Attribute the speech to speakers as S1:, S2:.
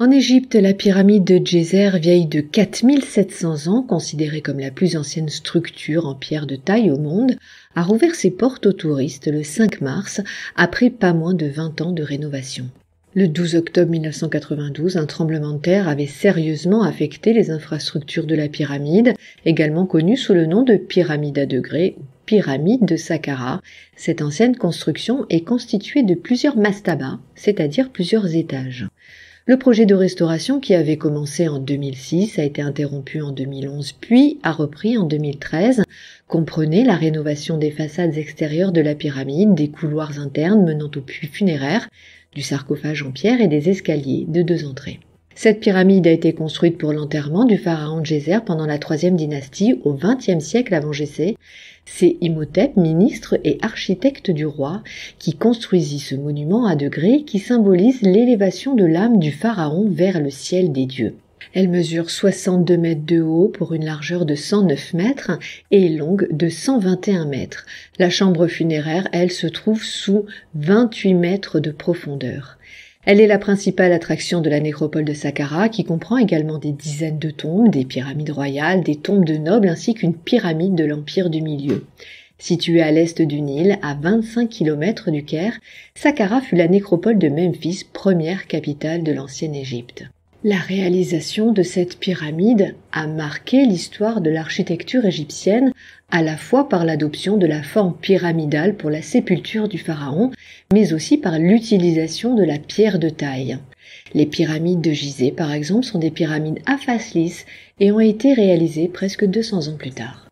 S1: En Égypte, la pyramide de Djéser, vieille de 4700 ans, considérée comme la plus ancienne structure en pierre de taille au monde, a rouvert ses portes aux touristes le 5 mars, après pas moins de 20 ans de rénovation. Le 12 octobre 1992, un tremblement de terre avait sérieusement affecté les infrastructures de la pyramide, également connue sous le nom de pyramide à degrés ou pyramide de Saqqara. Cette ancienne construction est constituée de plusieurs mastabas, c'est-à-dire plusieurs étages. Le projet de restauration, qui avait commencé en 2006, a été interrompu en 2011 puis a repris en 2013, comprenait la rénovation des façades extérieures de la pyramide, des couloirs internes menant au puits funéraire, du sarcophage en pierre et des escaliers de 2 entrées. Cette pyramide a été construite pour l'enterrement du pharaon Djéser pendant la 3e dynastie au XXe siècle avant Jésus. C'est Imhotep, ministre et architecte du roi, qui construisit ce monument à degrés qui symbolise l'élévation de l'âme du pharaon vers le ciel des dieux. Elle mesure 62 mètres de haut pour une largeur de 109 mètres et est longue de 121 mètres. La chambre funéraire, elle, se trouve sous 28 mètres de profondeur. Elle est la principale attraction de la nécropole de Saqqara, qui comprend également des dizaines de tombes, des pyramides royales, des tombes de nobles ainsi qu'une pyramide de l'Empire du Milieu. Située à l'est du Nil, à 25 km du Caire, Saqqara fut la nécropole de Memphis, première capitale de l'ancienne Égypte. La réalisation de cette pyramide a marqué l'histoire de l'architecture égyptienne, à la fois par l'adoption de la forme pyramidale pour la sépulture du pharaon, mais aussi par l'utilisation de la pierre de taille. Les pyramides de Gizeh, par exemple, sont des pyramides à face lisse et ont été réalisées presque 200 ans plus tard.